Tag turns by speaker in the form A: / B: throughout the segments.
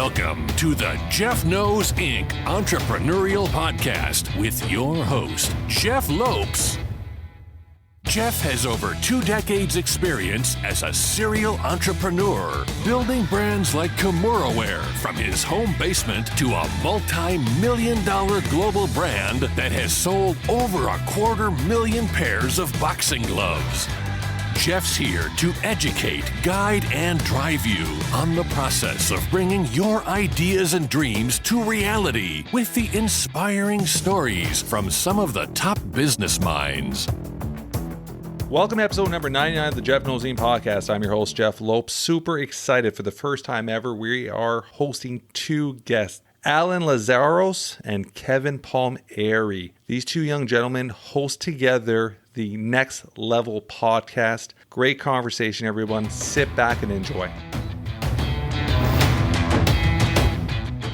A: Welcome to the Jeff Knows Inc. Entrepreneurial Podcast with your host, Jeff Lopes. Jeff has over 2 decades experience as a serial entrepreneur, building brands like Kimura from his home basement to a multi-million-dollar global brand that has sold over 250,000 pairs of boxing gloves. Jeff's here to educate, guide, and drive you on the process of bringing your ideas and dreams to reality with the inspiring stories from some of the top business minds.
B: Welcome to episode number 99 of the Jeff Knows Inc. podcast. I'm your host, Jeff Lopes. Super excited for the first time ever. We are hosting 2 guests, Alan Lazaros and Kevin Palmieri. These 2 young gentlemen host together the Next Level podcast. Great conversation, everyone. Sit back and enjoy.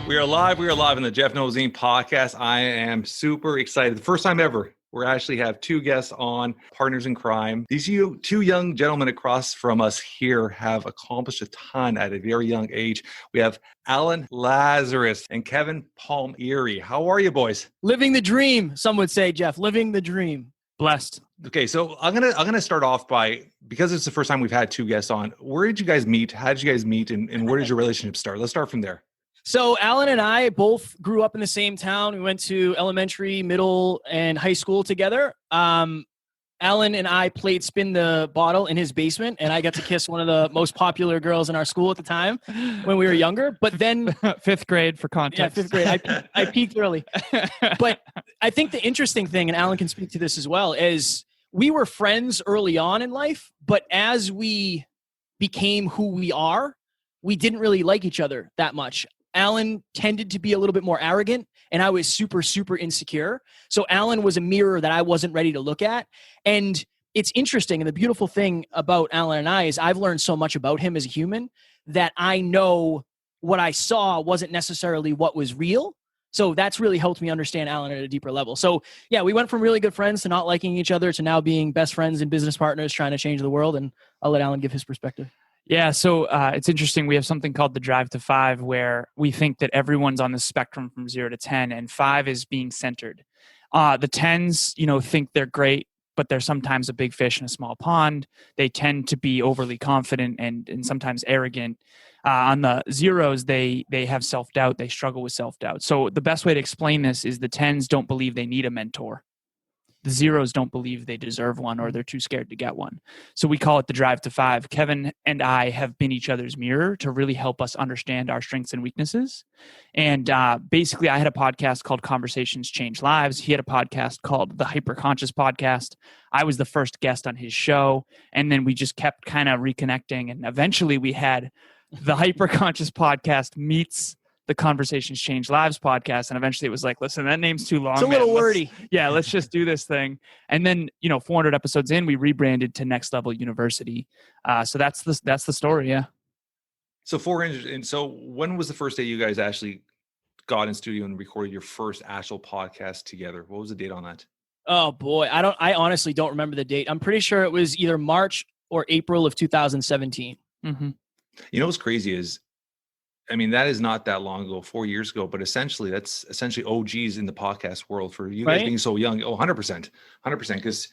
B: We are live in the Jeff Knows Inc. podcast. I am super excited. The first time ever. We actually have 2 guests on, partners in crime. These 2 young gentlemen across from us here have accomplished a ton at a very young age. We have Alan Lazaros and Kevin Palmieri. How are you, boys?
C: Living the dream, some would say, Jeff. Living the dream. Blessed.
B: Okay, so I'm gonna start off by, because it's the first time we've had 2 guests on, where did you guys meet? How did you guys meet? And where did your relationship start? Let's start from there.
C: So Alan and I both grew up in the same town. We went to elementary, middle, and high school together. Alan and I played spin the bottle in his basement, and I got to kiss one of the most popular girls in our school at the time when we were younger. But then
D: 5th grade for context.
C: Yeah, 5th grade. I peaked early. But I think the interesting thing, and Alan can speak to this as well, is we were friends early on in life, but as we became who we are, we didn't really like each other that much. Alan tended to be a little bit more arrogant, and I was super, super insecure. So Alan was a mirror that I wasn't ready to look at. And it's interesting, and the beautiful thing about Alan and I is I've learned so much about him as a human that I know what I saw wasn't necessarily what was real. So that's really helped me understand Alan at a deeper level. So yeah, we went from really good friends to not liking each other to now being best friends and business partners trying to change the world. And I'll let Alan give his perspective.
D: Yeah, so it's interesting. We have something called the Drive to 5, where we think that everyone's on the spectrum from 0 to 10, and 5 is being centered. The 10s, think they're great, but they're sometimes a big fish in a small pond. They tend to be overly confident and sometimes arrogant. On the 0s, they have self-doubt. They struggle with self-doubt. So the best way to explain this is the 10s don't believe they need a mentor. The 0s don't believe they deserve one, or they're too scared to get one. So we call it the Drive to 5. Kevin and I have been each other's mirror to really help us understand our strengths and weaknesses. And basically, I had a podcast called Conversations Change Lives. He had a podcast called the Hyperconscious Podcast. I was the first guest on his show. And then we just kept kind of reconnecting. And eventually we had the Hyperconscious Podcast meets the Conversations Change Lives podcast. And eventually it was like, listen, that name's too long.
C: It's a little wordy.
D: Let's just do this thing. And then, 400 episodes in, we rebranded to Next Level University. So that's the story. Yeah.
B: So 400. And so when was the first day you guys actually got in studio and recorded your first actual podcast together? What was the date on that?
C: Oh boy. I honestly don't remember the date. I'm pretty sure it was either March or April of 2017.
D: Mm-hmm.
B: What's crazy is, that is not that long ago, 4 years ago, but that's essentially OGs in the podcast world for you guys being so young. Oh, 100%. Because,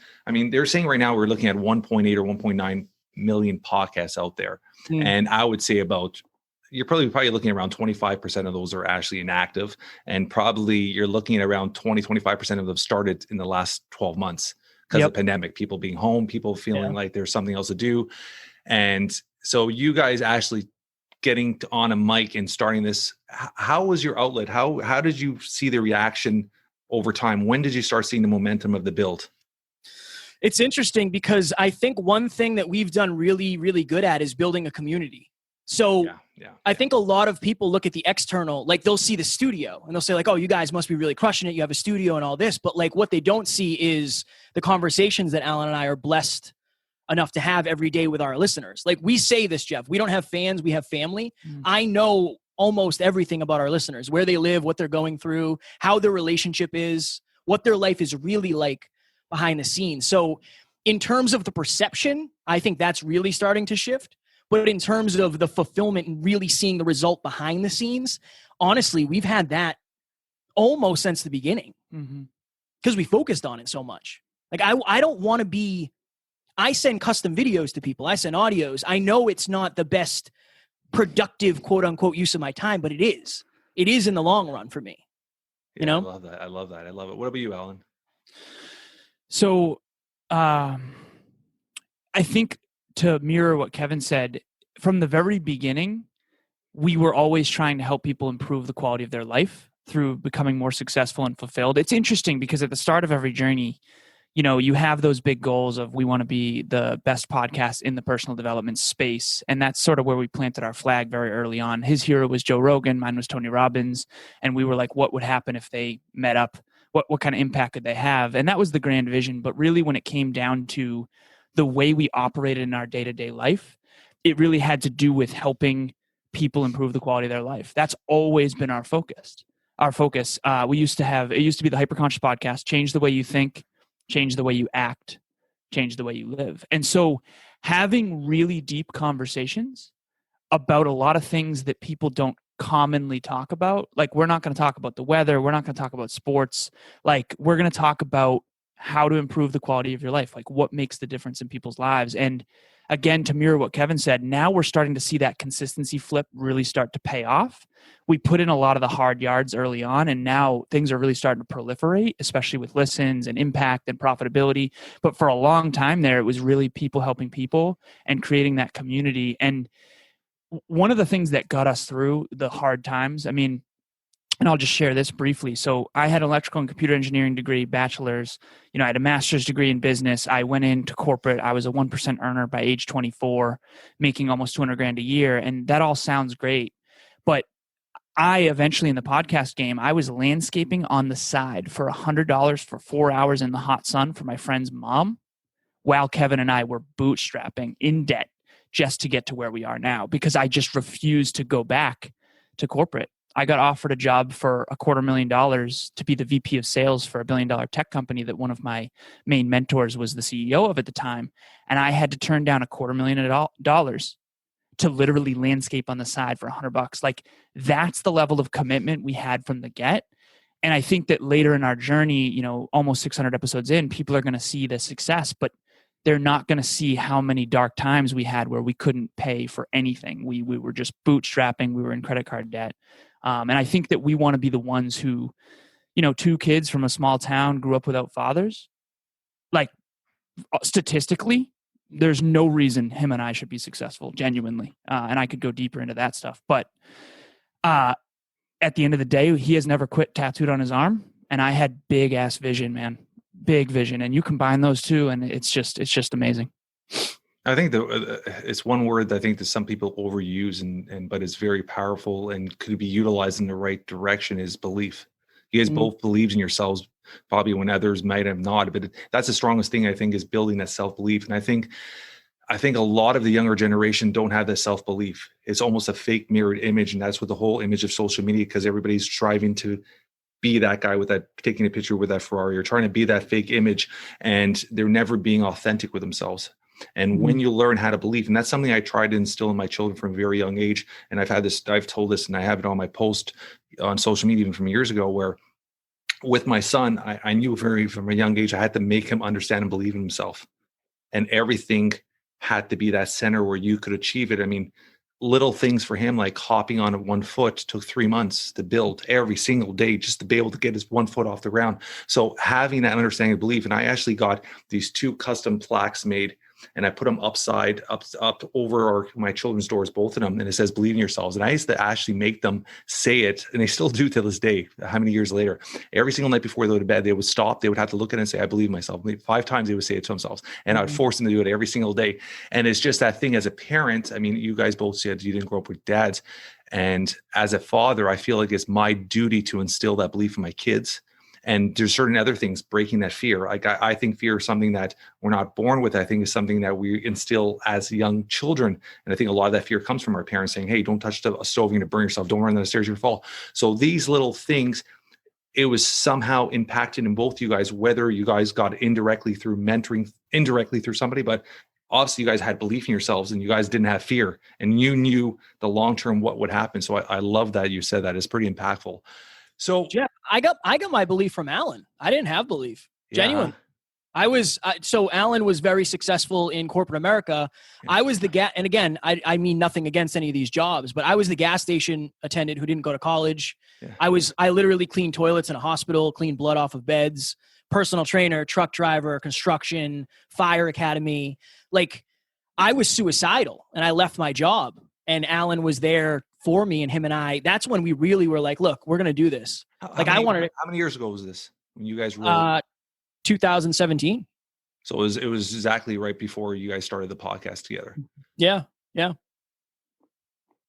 B: they're saying right now we're looking at 1.8 or 1.9 million podcasts out there. And I would say you're probably looking at around 25% of those are actually inactive. And probably you're looking at around 25% of them started in the last 12 months because of the pandemic, people being home, people feeling like there's something else to do. And so you guys actually getting on a mic and starting this, how was your outlet? How did you see the reaction over time? When did you start seeing the momentum of the build?
C: It's interesting because I think one thing that we've done really, really good at is building a community. So I think a lot of people look at the external, like they'll see the studio and they'll say like, oh, you guys must be really crushing it. You have a studio and all this. But like what they don't see is the conversations that Alan and I are blessed enough to have every day with our listeners. Like we say this, Jeff, we don't have fans, we have family. I know almost everything about our listeners, where they live, what they're going through, how their relationship is, what their life is really like behind the scenes. So in terms of the perception, I think that's really starting to shift. But in terms of the fulfillment and really seeing the result behind the scenes, honestly, we've had that almost since the beginning because we focused on it so much. Like I don't want to be, I send custom videos to people. I send audios. I know it's not the best productive quote unquote use of my time, but it is in the long run for me. You know?
B: I love that. What about you, Alan?
D: So, I think to mirror what Kevin said, from the very beginning, we were always trying to help people improve the quality of their life through becoming more successful and fulfilled. It's interesting because at the start of every journey, you have those big goals of we want to be the best podcast in the personal development space. And that's sort of where we planted our flag very early on. His hero was Joe Rogan. Mine was Tony Robbins. And we were like, what would happen if they met up? What kind of impact could they have? And that was the grand vision. But really, when it came down to the way we operated in our day-to-day life, it really had to do with helping people improve the quality of their life. That's always been our focus. It used to be the Hyperconscious podcast, change the way you think, change the way you act, change the way you live. And so having really deep conversations about a lot of things that people don't commonly talk about, like we're not going to talk about the weather, we're not going to talk about sports, like we're going to talk about how to improve the quality of your life, like what makes the difference in people's lives. And again, to mirror what Kevin said, now we're starting to see that consistency flip really start to pay off. We put in a lot of the hard yards early on, and now things are really starting to proliferate, especially with listens and impact and profitability. But for a long time there, it was really people helping people and creating that community. And one of the things that got us through the hard times, and I'll just share this briefly. So I had an electrical and computer engineering degree, bachelor's. I had a master's degree in business. I went into corporate. I was a 1% earner by age 24, making almost $200,000 a year. And that all sounds great. But I eventually in the podcast game, I was landscaping on the side for $100 for 4 hours in the hot sun for my friend's mom, while Kevin and I were bootstrapping in debt just to get to where we are now, because I just refused to go back to corporate. I got offered a job for $250,000 to be the VP of sales for $1 billion tech company that one of my main mentors was the CEO of at the time. And I had to turn down $250,000 to literally landscape on the side for $100. Like that's the level of commitment we had from the get. And I think that later in our journey, almost 600 episodes in, people are going to see the success, but they're not going to see how many dark times we had where we couldn't pay for anything. We were just bootstrapping. We were in credit card debt. And I think that we want to be the ones who, two kids from a small town grew up without fathers. Like statistically, there's no reason him and I should be successful, genuinely. And I could go deeper into that stuff. But at the end of the day, he has never quit tattooed on his arm. And I had big ass vision, man. Big vision. And you combine those two and it's just amazing.
B: I think it's one word that I think that some people overuse but is very powerful and could be utilized in the right direction is belief. You guys both believed in yourselves probably when others might have not, but that's the strongest thing I think is building that self-belief. And I think a lot of the younger generation don't have that self-belief. It's almost a fake mirrored image. And that's what the whole image of social media, because everybody's striving to be that guy with that, taking a picture with that Ferrari, or trying to be that fake image, and they're never being authentic with themselves. And when you learn how to believe, and that's something I tried to instill in my children from a very young age. And I've told this, and I have it on my post on social media even from years ago, where with my son, I knew from a young age, I had to make him understand and believe in himself. And everything had to be that center where you could achieve it. Little things for him, like hopping on 1 foot, took 3 months to build every single day just to be able to get his 1 foot off the ground. So having that understanding of belief, and I actually got these 2 custom plaques made, and I put them up over my children's doors, both of them. And it says, believe in yourselves. And I used to actually make them say it. And they still do to this day, how many years later. Every single night before they go to bed, they would stop. They would have to look at it and say, I believe in myself. 5 times they would say it to themselves. And I would force them to do it every single day. And it's just that thing as a parent. You guys both said you didn't grow up with dads. And as a father, I feel like it's my duty to instill that belief in my kids. And there's certain other things, breaking that fear. Like I think fear is something that we're not born with. I think is something that we instill as young children. And I think a lot of that fear comes from our parents saying, hey, don't touch the stove, you're going to burn yourself. Don't run down the stairs, you're going to fall. So these little things, it was somehow impacted in both you guys, whether you guys got indirectly through mentoring, indirectly through somebody, but obviously you guys had belief in yourselves and you guys didn't have fear and you knew the long-term what would happen. So I love that you said that. It's pretty impactful. So
C: Jeff, I got my belief from Alan. I didn't have belief. Genuine. So Alan was very successful in corporate America. I was and again, I mean nothing against any of these jobs, but I was the gas station attendant who didn't go to college. Yeah. I literally cleaned toilets in a hospital, cleaned blood off of beds, personal trainer, truck driver, construction, fire academy. Like, I was suicidal and I left my job, and Alan was there for me, and him and I, that's when we really were like, look, we're going to do this.
B: How many years ago was this when you guys were
C: 2017.
B: So it was exactly right before you guys started the podcast together.
C: Yeah.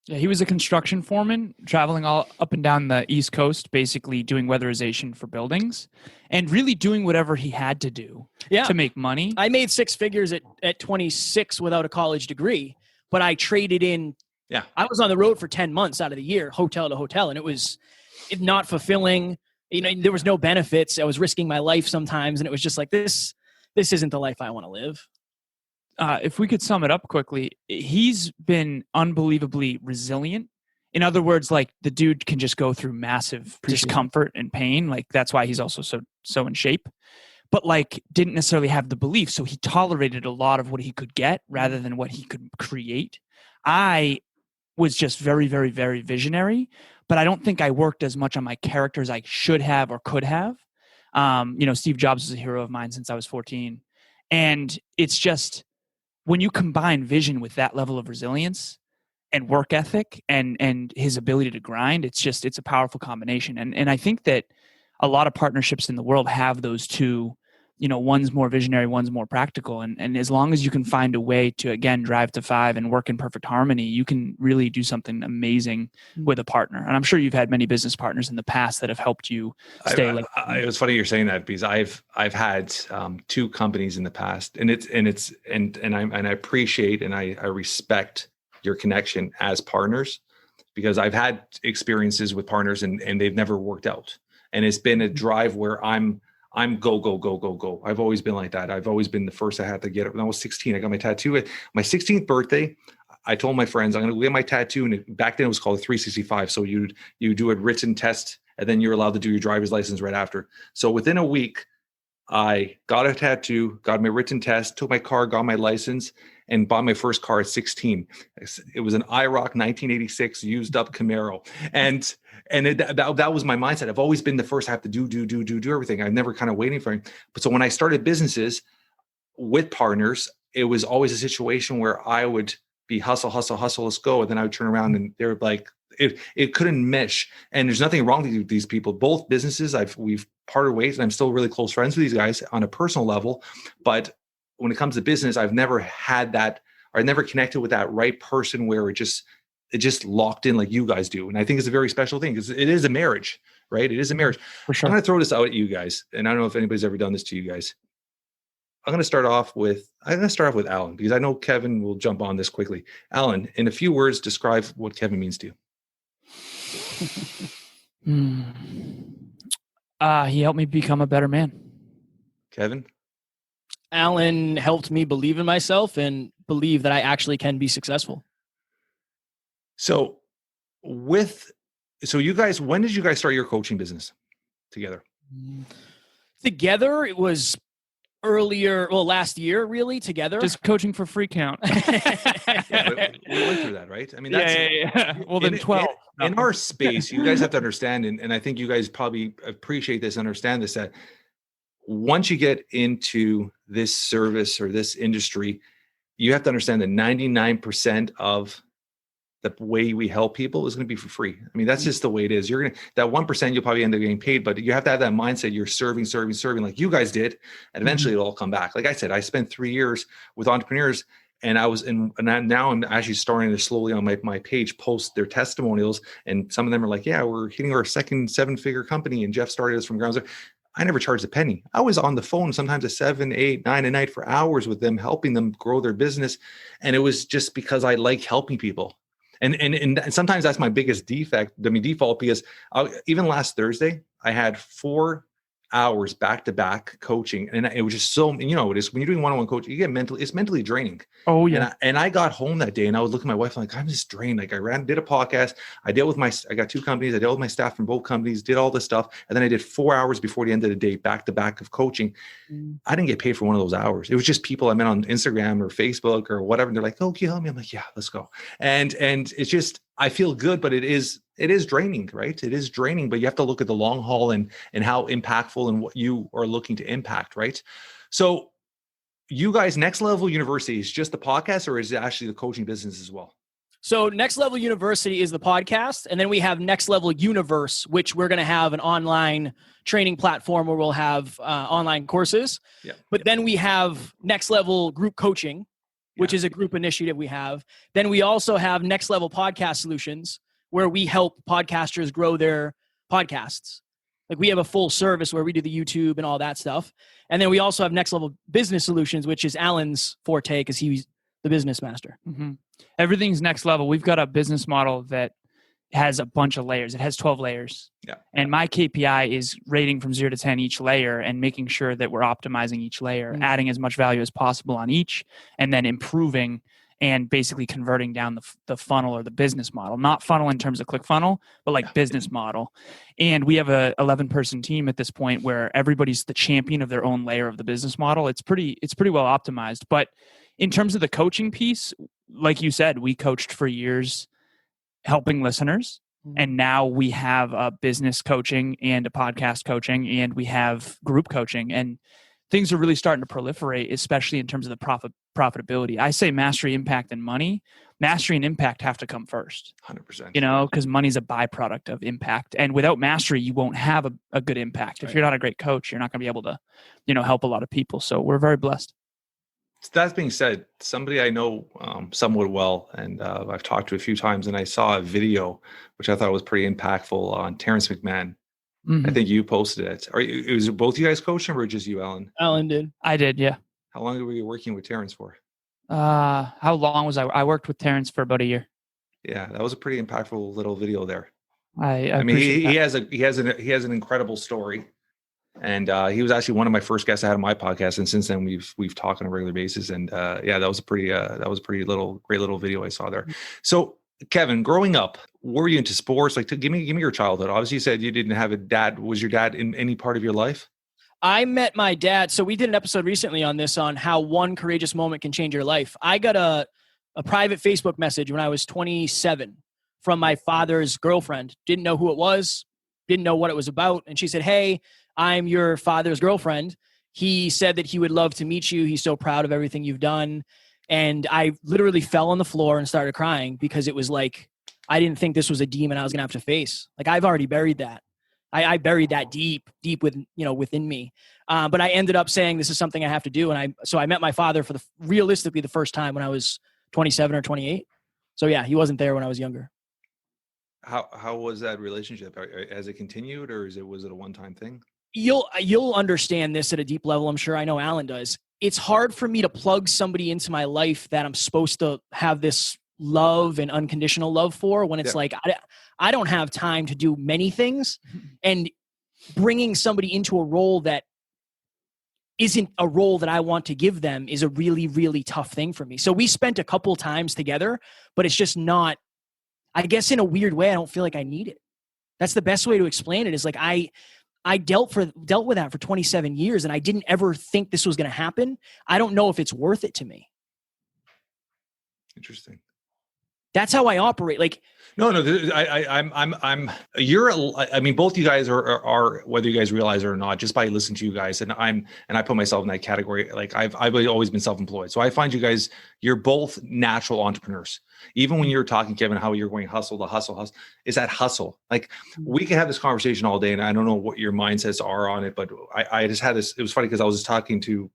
D: Yeah, he was a construction foreman traveling all up and down the East Coast, basically doing weatherization for buildings and really doing whatever he had to do to make money.
C: I made six figures at 26 without a college degree, but I traded in.
B: Yeah.
C: I was on the road for 10 months out of the year, hotel to hotel, and it was not fulfilling. There was no benefits. I was risking my life sometimes, and it was just like, this isn't the life I want to live.
D: If we could sum it up quickly, he's been unbelievably resilient. In other words, like, the dude can just go through massive discomfort and pain. Like, that's why he's also so in shape, but like, didn't necessarily have the belief. So he tolerated a lot of what he could get rather than what he could create. I was just very, very, very visionary, but I don't think I worked as much on my character as I should have or could have. Steve Jobs is a hero of mine since I was 14. And it's just, when you combine vision with that level of resilience and work ethic and his ability to grind, it's a powerful combination. And I think that a lot of partnerships in the world have those two, one's more visionary, one's more practical. And as long as you can find a way to, again, drive to 5 and work in perfect harmony, you can really do something amazing with a partner. And I'm sure you've had many business partners in the past that have helped you stay.
B: It was funny you're saying that, because I've had 2 companies in the past, and I appreciate and I respect your connection as partners, because I've had experiences with partners and they've never worked out. And it's been a drive where I'm go. I've always been like that. I've always been the first I had to get it. When I was 16, I got my tattoo. At my 16th birthday, I told my friends, I'm going to get my tattoo. And back then it was called a 365. So you do a written test, and then you're allowed to do your driver's license right after. So within a week, I got a tattoo, got my written test, took my car, got my license, and bought my first car at 16. It was an IROC 1986 used up Camaro. And that was my mindset. I've always been the first. I have to do everything. I'm never kind of waiting for it. But so when I started businesses with partners, it was always a situation where I would be hustle, let's go. And then I would turn around and they're like, it couldn't mesh. And there's nothing wrong with these people. Both businesses, we've parted ways, and I'm still really close friends with these guys on a personal level. But when it comes to business, I've never had that, or I never connected with that right person where it just locked in like you guys do. And I think it's a very special thing, because it is a marriage, right? It is a marriage.
D: For sure.
B: I'm going to throw this out at you guys. And I don't know if anybody's ever done this to you guys. I'm going to start off with Alan, because I know Kevin will jump on this quickly. Alan, in a few words, describe what Kevin means to you.
D: He helped me become a better man.
B: Kevin?
C: Alan helped me believe in myself and believe that I actually can be successful.
B: So you guys, when did you guys start your coaching business together?
C: Together, it was last year, really, together.
D: Just coaching for free count.
B: We went through that, right? I mean, that's
D: yeah. Well, then 12.
B: In our space, you guys have to understand, and I think you guys probably appreciate this, understand this, that once you get into this service or this industry, you have to understand that 99% of the way we help people is going to be for free. I mean, that's just the way it is. That 1%, you'll probably end up getting paid, but you have to have that mindset. You're serving like you guys did. And eventually it'll all come back. Like I said, I spent 3 years with entrepreneurs, and now I'm actually starting to slowly on my page post their testimonials. And some of them are like, yeah, we're hitting our second 7-figure company, and Jeff started us from ground zero. I never charged a penny. I was on the phone sometimes at 7, 8, 9 at night for hours with them, helping them grow their business. And it was just because I like helping people. And sometimes that's my biggest default, because even last Thursday, I had 4 hours back to back coaching. And it was just so, you know, it is when you're doing one-on-one coaching, you get it's mentally draining.
D: Oh yeah.
B: And I got home that day and I was looking at my wife, like, I'm just drained. Like did a podcast. I got 2 companies. I dealt with my staff from both companies, did all this stuff. And then I did 4 hours before the end of the day, back to back of coaching. I didn't get paid for one of those hours. It was just people I met on Instagram or Facebook or whatever. And they're like, oh, can you help me? I'm like, yeah, let's go. And it's just, I feel good, but it is draining, right? It is draining, but you have to look at the long haul and how impactful and what you are looking to impact, right? So you guys, Next Level University is just the podcast, or is it actually the coaching business as well?
C: So Next Level University is the podcast. And then we have Next Level Universe, which we're going to have an online training platform where we'll have online courses. Yeah. But then we have Next Level Group Coaching, which is a group initiative we have. Then we also have Next Level Podcast Solutions, where we help podcasters grow their podcasts. Like we have a full service where we do the YouTube and all that stuff. And then we also have Next Level Business Solutions, which is Alan's forte because he's the business master.
D: Mm-hmm. Everything's next level. We've got a business model that has a bunch of layers. It has 12 layers. Yeah. And my KPI is rating from 0 to 10 each layer and making sure that we're optimizing each layer, adding as much value as possible on each, and then improving and basically converting down the funnel or the business model. Not funnel in terms of ClickFunnels, but like business model. And we have a 11-person team at this point where everybody's the champion of their own layer of the business model. It's pretty well optimized. But in terms of the coaching piece, like you said, we coached for years helping listeners. And now we have a business coaching and a podcast coaching, and we have group coaching. And things are really starting to proliferate, especially in terms of the profitability. I say mastery, impact, and money. Mastery and impact have to come first.
B: 100%.
D: You know, because money's a byproduct of impact. And without mastery, you won't have a good impact. If you're not a great coach, you're not going to be able to, help a lot of people. So we're very blessed.
B: That being said, somebody I know somewhat well, and I've talked to a few times, and I saw a video, which I thought was pretty impactful on Terrence McMahon. Mm-hmm. I think you posted it. Was it both you guys coaching or just you, Alan?
C: Alan did.
D: I did, yeah.
B: How long were you working with Terrence for?
D: How long was I? I worked with Terrence for about a year.
B: Yeah, that was a pretty impactful little video there.
D: I
B: mean, he has an incredible story, and he was actually one of my first guests I had on my podcast, and since then we've talked on a regular basis. And that was a pretty great little video I saw there. So, Kevin, growing up, were you into sports? Like, give me your childhood. Obviously, you said you didn't have a dad. Was your dad in any part of your life?
C: I met my dad. So we did an episode recently on this, on how one courageous moment can change your life. I got a private Facebook message when I was 27 from my father's girlfriend. Didn't know who it was, didn't know what it was about. And she said, "Hey, I'm your father's girlfriend. He said that he would love to meet you. He's so proud of everything you've done." And I literally fell on the floor and started crying because it was like, I didn't think this was a demon I was going to have to face. Like, I've already buried that. I buried that deep within me. But I ended up saying, this is something I have to do. And so I met my father for realistically the first time when I was 27 or 28. So yeah, he wasn't there when I was younger.
B: How was that relationship? Has it continued, or was it a one-time thing?
C: You'll understand this at a deep level. I'm sure I know Alan does. It's hard for me to plug somebody into my life that I'm supposed to have this love and unconditional love for, when it's like, I don't have time to do many things, and bringing somebody into a role that isn't a role that I want to give them is a really, really tough thing for me. So we spent a couple times together, but it's just not, I guess in a weird way, I don't feel like I need it. That's the best way to explain it, is like, I dealt with that for 27 years, and I didn't ever think this was going to happen. I don't know if it's worth it to me.
B: Interesting.
C: That's how I operate. Like,
B: no, I mean, both you guys are, whether you guys realize it or not, just by listening to you guys, and I put myself in that category. Like, I've always been self-employed. So I find you guys, you're both natural entrepreneurs. Even when you're talking, Kevin, how you're going hustle, is that hustle. Like, we can have this conversation all day, and I don't know what your mindsets are on it, but I just had this, it was funny because I was just talking to,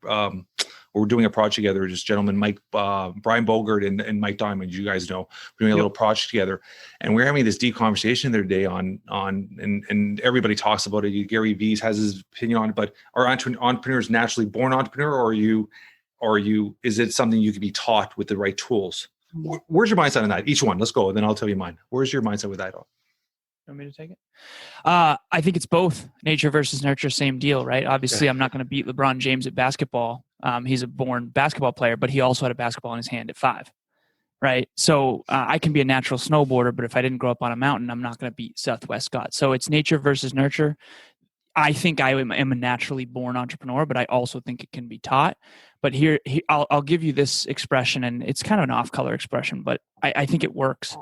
B: we're doing a project together. Just gentlemen, Brian Bogert and Mike Diamond, you guys know, we're doing a little project together, and we're having this deep conversation the other day and everybody talks about it. Gary Vee has his opinion on it, but are entrepreneurs naturally born entrepreneur, or is it something you could be taught with the right tools? Where's your mindset on that? Each one, let's go, and then I'll tell you mine. Where's your mindset with that?
D: You want me to take it? I think it's both nature versus nurture, same deal, right? Obviously, I'm not going to beat LeBron James at basketball. He's a born basketball player, but he also had a basketball in his hand at 5, right? So I can be a natural snowboarder, but if I didn't grow up on a mountain, I'm not going to beat Southwest Scott. So it's nature versus nurture. I think I am a naturally born entrepreneur, but I also think it can be taught. But I'll give you this expression, and it's kind of an off-color expression, but I think it works.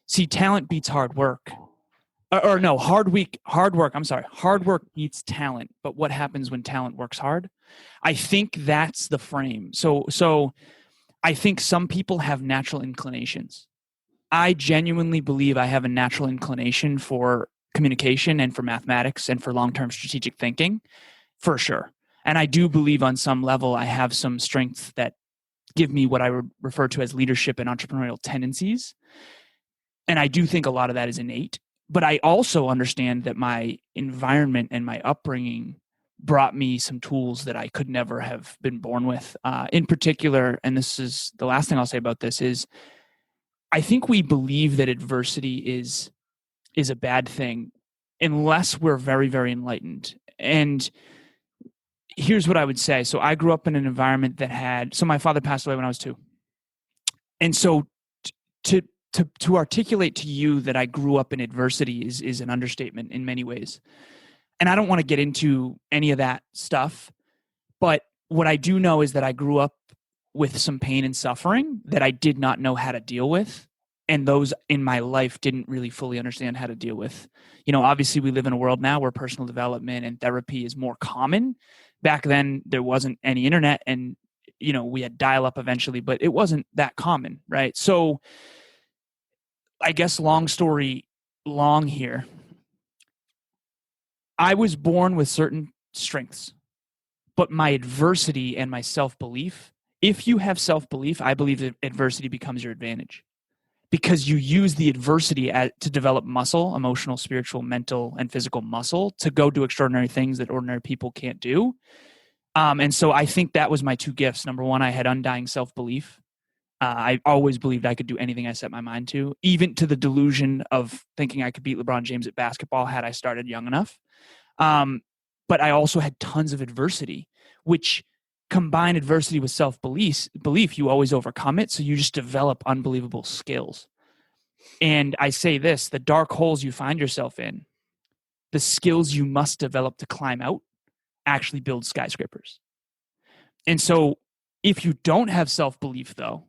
D: See, talent beats hard work. Hard work. I'm sorry. Hard work beats talent. But what happens when talent works hard? I think that's the frame. So I think some people have natural inclinations. I genuinely believe I have a natural inclination for communication and for mathematics and for long-term strategic thinking, for sure. And I do believe on some level I have some strengths that give me what I would refer to as leadership and entrepreneurial tendencies. And I do think a lot of that is innate. But I also understand that my environment and my upbringing brought me some tools that I could never have been born with. In particular, and this is the last thing I'll say about this, is I think we believe that adversity is a bad thing unless we're very, very enlightened. And here's what I would say. So I grew up in an environment so my father passed away when I was 2. And so to articulate to you that I grew up in adversity is an understatement in many ways. And I don't want to get into any of that stuff, but what I do know is that I grew up with some pain and suffering that I did not know how to deal with. And those in my life didn't really fully understand how to deal with. Obviously we live in a world now where personal development and therapy is more common. Back then there wasn't any internet, and, we had dial-up eventually, but it wasn't that common, right? So I guess long story long here, I was born with certain strengths, but my adversity and my self-belief, if you have self-belief, I believe that adversity becomes your advantage because you use the adversity to develop muscle, emotional, spiritual, mental, and physical muscle to go do extraordinary things that ordinary people can't do. And so I think that was my 2 gifts. Number 1, I had undying self-belief. I always believed I could do anything I set my mind to, even to the delusion of thinking I could beat LeBron James at basketball had I started young enough. But I also had tons of adversity, which combine adversity with self-belief, you always overcome it. So you just develop unbelievable skills. And I say this, the dark holes you find yourself in, the skills you must develop to climb out actually build skyscrapers. And so if you don't have self-belief though,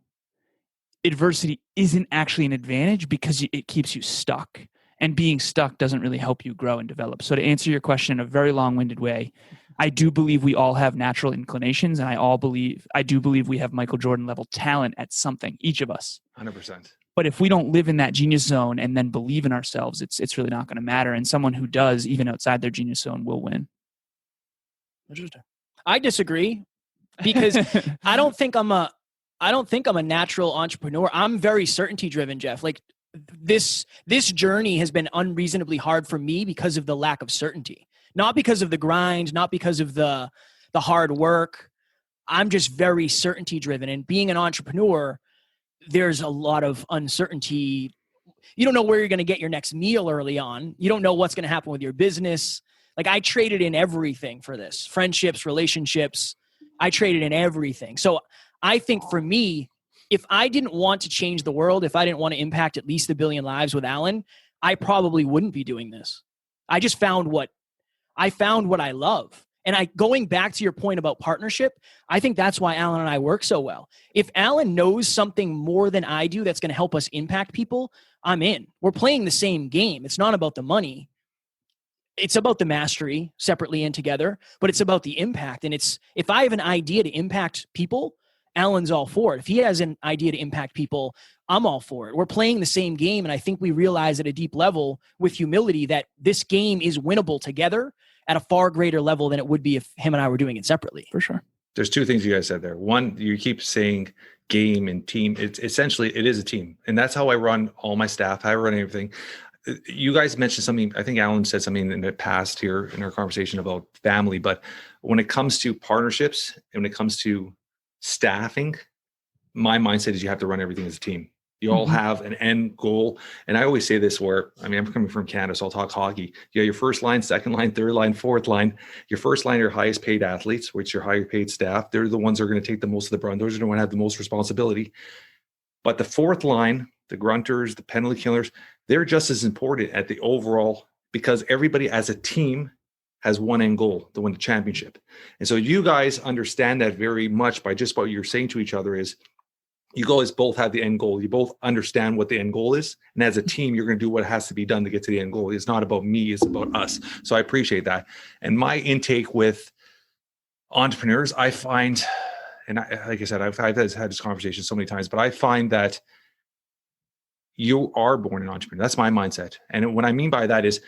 D: adversity isn't actually an advantage because it keeps you stuck. And being stuck doesn't really help you grow and develop. So to answer your question in a very long-winded way, I do believe we all have natural inclinations, and I do believe we have Michael Jordan level talent at something, each of us.
B: 100%.
D: But if we don't live in that genius zone and then believe in ourselves, it's really not going to matter. And someone who does, even outside their genius zone, will win.
C: Interesting. I disagree because I don't think I'm a natural entrepreneur. I'm very certainty driven, Jeff. Like this journey has been unreasonably hard for me because of the lack of certainty, not because of the grind, not because of the hard work. I'm just very certainty driven, and being an entrepreneur, there's a lot of uncertainty. You don't know where you're going to get your next meal early on. You don't know what's going to happen with your business. Like I traded in everything for this, friendships, relationships. I traded in everything. So I think for me, if I didn't want to change the world, if I didn't want to impact at least 1 billion lives with Alan, I probably wouldn't be doing this. I just found what I love. And going back to your point about partnership, I think that's why Alan and I work so well. If Alan knows something more than I do that's going to help us impact people, I'm in. We're playing the same game. It's not about the money. It's about the mastery separately and together, but it's about the impact. And if I have an idea to impact people, Alan's all for it. If he has an idea to impact people, I'm all for it. We're playing the same game. And I think we realize at a deep level with humility that this game is winnable together at a far greater level than it would be if him and I were doing it separately.
D: For sure.
B: There's 2 things you guys said there. One, you keep saying game and team. It's essentially, it is a team. And that's how I run all my staff. How I run everything. You guys mentioned something, I think Alan said something in the past here in our conversation about family, but when it comes to partnerships and when it comes to staffing, my mindset is you have to run everything as a team. You all have an end goal. And I always say this where, I mean, I'm coming from Canada, so I'll talk hockey. You got your first line, second line, third line, fourth line. Your first line are your highest paid athletes, which are higher paid staff. They're the ones that are going to take the most of the brunt. Those are the ones that have the most responsibility. But the fourth line, the grunters, the penalty killers, they're just as important at the overall, because everybody as a team has one end goal, to win the championship. And so you guys understand that very much by just what you're saying to each other is, you guys both have the end goal. You both understand what the end goal is. And as a team, you're going to do what has to be done to get to the end goal. It's not about me, it's about us. So I appreciate that. And my intake with entrepreneurs, I find, and like I said, I've had this conversation so many times, but I find that you are born an entrepreneur. That's my mindset. And what I mean by that is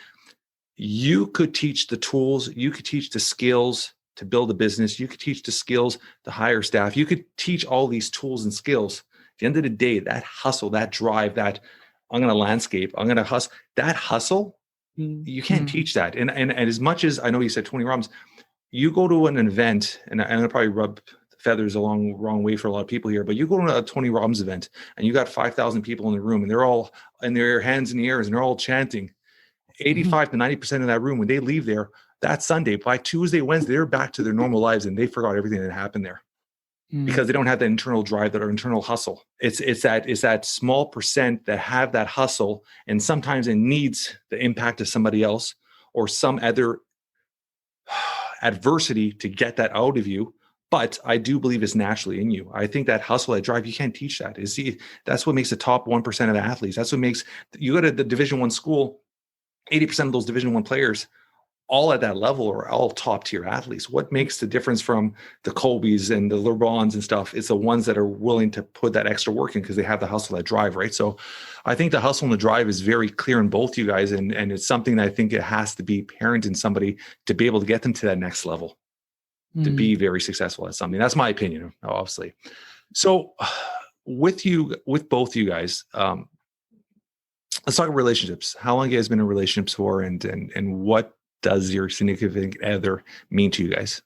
B: you could teach the tools, you could teach the skills to build a business. You could teach the skills to hire staff. You could teach all these tools and skills. At the end of the day, that hustle, that drive, that I'm going to landscape, I'm going to hustle, that hustle, you can't teach that. And as much as I know you said Tony Robbins, you go to an event, and I'm going to probably rub feathers along the wrong way for a lot of people here, but you go to a Tony Robbins event and you got 5,000 people in the room and they're all in their hands in the air and they're all chanting. 85 to 90% of that room, when they leave there, that Sunday, by Tuesday, Wednesday, they're back to their normal lives and they forgot everything that happened there because they don't have that internal drive, that internal hustle. It's that small percent that have that hustle, and sometimes it needs the impact of somebody else or some other adversity to get that out of you. But I do believe it's naturally in you. I think that hustle, that drive, you can't teach that. That's what makes the top 1% of the athletes. That's what makes you go to the Division I school. 80% of those Division I players, all at that level, are all top tier athletes. What makes the difference from the Kobe's and the LeBrons and stuff? It's the ones that are willing to put that extra work in because they have the hustle, that drive, right? So I think the hustle and the drive is very clear in both you guys. And it's something that I think it has to be apparent in somebody to be able to get them to that next level, to be very successful at something. That's my opinion, obviously. So with both you guys, let's talk relationships. How long have you guys been in relationships for, and what does your significant other mean to you guys?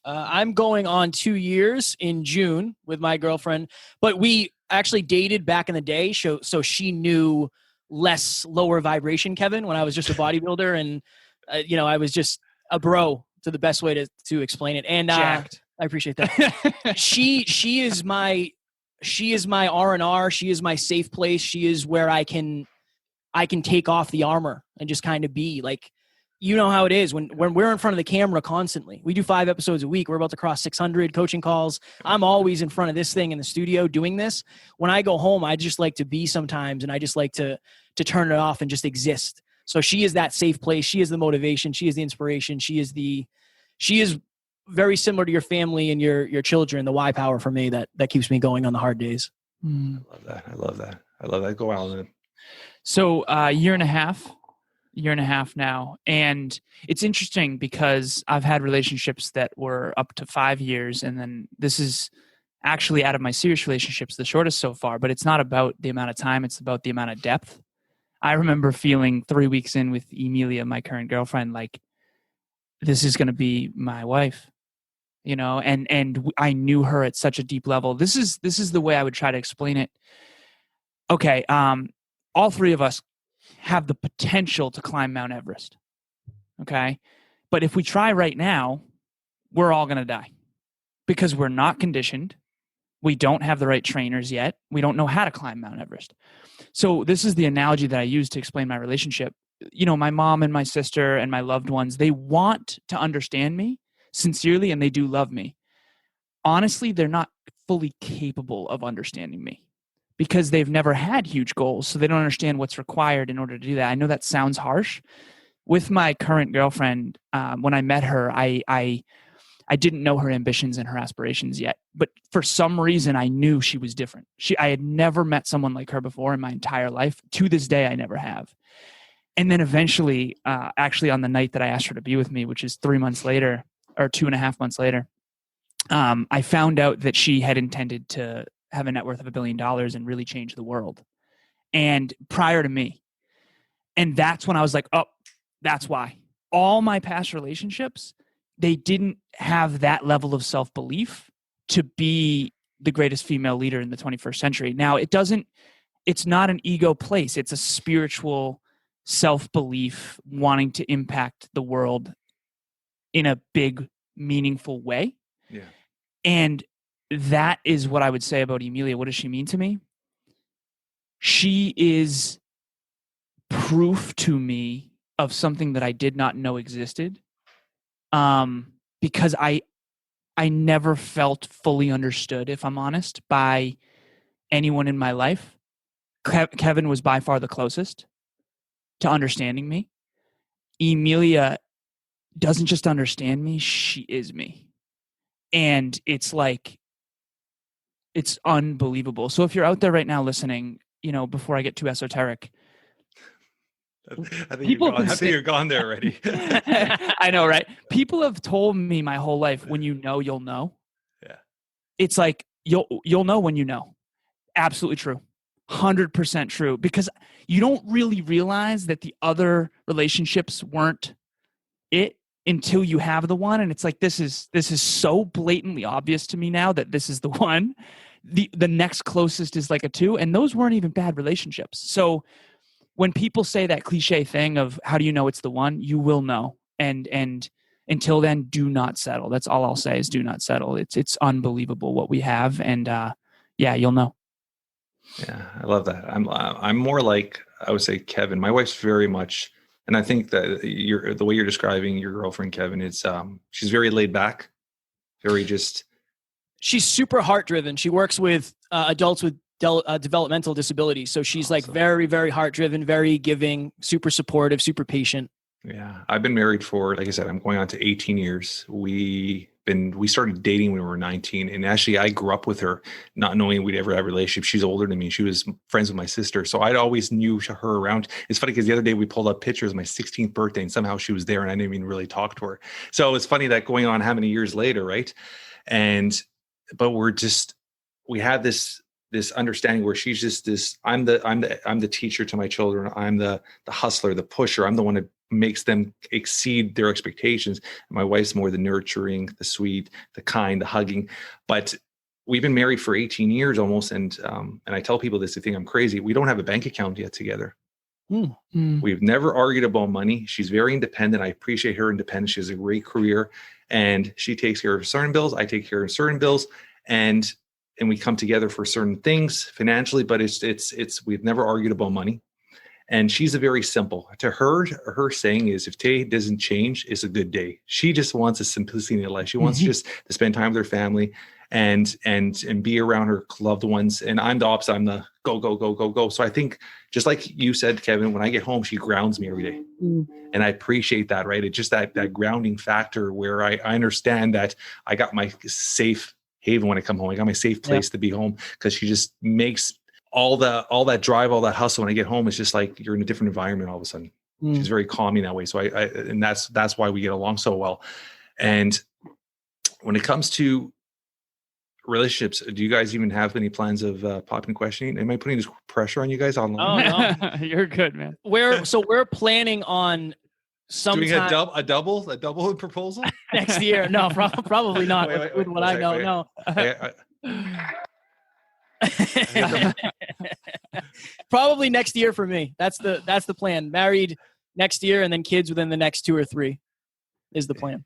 C: I'm going on 2 years in June with my girlfriend, but we actually dated back in the day. So she knew less lower vibration Kevin when I was just a bodybuilder, and I was just a bro, to the best way to explain it. And
D: Jacked.
C: I appreciate that. She is my R&R. She is my safe place. She is where I can take off the armor and just kind of be like, you know how it is when we're in front of the camera constantly. We do 5 episodes a week. We're about to cross 600 coaching calls. I'm always in front of this thing in the studio doing this. When I go home, I just like to be sometimes, and I just like to turn it off and just exist. So she is that safe place. She is the motivation. She is the inspiration. She is very similar to your family and your children, the why power for me that keeps me going on the hard days.
B: I love that. Go Alan.
D: So year and a half now. And it's interesting because I've had relationships that were up to 5 years. And then this is actually, out of my serious relationships, the shortest so far, but it's not about the amount of time. It's about the amount of depth. I remember feeling 3 weeks in with Emilia, my current girlfriend, like, this is going to be my wife, and I knew her at such a deep level. This is the way I would try to explain it. Okay. All 3 of us have the potential to climb Mount Everest. Okay. But if we try right now, we're all going to die because we're not conditioned. We don't have the right trainers yet. We don't know how to climb Mount Everest. So this is the analogy that I use to explain my relationship. My mom and my sister and my loved ones, they want to understand me sincerely, and they do love me. Honestly, they're not fully capable of understanding me because they've never had huge goals. So they don't understand what's required in order to do that. I know that sounds harsh. With my current girlfriend, when I met her, I didn't know her ambitions and her aspirations yet, but for some reason I knew she was different. I had never met someone like her before in my entire life. To this day, I never have. And then eventually, actually on the night that I asked her to be with me, which is 3 months later or 2.5 months later, I found out that she had intended to have a net worth of $1 billion and really change the world. And prior to me. And that's when I was like, oh, that's why. All my past relationships, they didn't have that level of self-belief to be the greatest female leader in the 21st century. Now, it it's not an ego place. It's a spiritual self-belief, wanting to impact the world in a big, meaningful way.
B: Yeah.
D: And that is what I would say about Emilia. What does she mean to me? She is proof to me of something that I did not know existed. Because I never felt fully understood, if I'm honest, by anyone in my life. Kevin was by far the closest to understanding me. Emilia doesn't just understand me, she is me. And it's like, it's unbelievable. So if you're out there right now listening, before I get too esoteric,
B: I think you're gone there already.
D: I know, right? People have told me my whole life, when you know, you'll know.
B: Yeah.
D: It's like, you'll know when you know. Absolutely true. 100% true. Because you don't really realize that the other relationships weren't it until you have the one. And it's like, this is so blatantly obvious to me now that this is the one. The next closest is like a 2, and those weren't even bad relationships. So when people say that cliche thing of how do you know it's the one, you will know. And until then, do not settle. That's all I'll say is do not settle. It's unbelievable what we have. And yeah, you'll know.
B: Yeah, I love that. I'm more like, I would say, Kevin. My wife's very much, and I think that the way you're describing your girlfriend, Kevin, it's she's very laid back, very just.
C: She's super heart driven. She works with adults with developmental disabilities. So she's like very, very heart driven, very giving, super supportive, super patient.
B: Yeah. I've been married for, like I said, I'm going on to 18 years. We started dating when we were 19. And actually I grew up with her not knowing we'd ever have a relationship. She's older than me. She was friends with my sister. So I'd always knew her around. It's funny because the other day we pulled up pictures of my 16th birthday and somehow she was there and I didn't even really talk to her. So it's funny that going on how many years later, right? But we had this understanding where she's just this, I'm the teacher to my children. I'm the hustler, the pusher. I'm the one that makes them exceed their expectations. My wife's more the nurturing, the sweet, the kind, the hugging. But we've been married for 18 years almost. And I tell people this, they think I'm crazy. We don't have a bank account yet together. We've never argued about money. She's very independent. I appreciate her independence. She has a great career and she takes care of certain bills. I take care of certain bills and we come together for certain things financially, but it's we've never argued about money. And she's a very simple. To her saying is, if today doesn't change, it's a good day. She just wants a simplicity in life. She wants just to spend time with her family and be around her loved ones. And I'm the opposite. I'm the go. So I think just like you said, Kevin, when I get home, she grounds me every day. And I appreciate that, right? It's just that grounding factor where I understand that I got my safe haven when I come home. I got my safe place to be home because she just makes all that drive, all that hustle. When I get home, it's just like you're in a different environment all of a sudden. She's very calming that way. So and that's why we get along so well. And when it comes to relationships, do you guys even have any plans of popping questioning? Am I putting this pressure on you guys online?
C: Oh, no.
D: You're good, man.
C: We're planning on sometime
B: doing a double proposal
C: next year. No, probably not. With what I know, no. Probably next year for me. That's the plan. Married next year and then kids within the next 2 or 3 is the plan.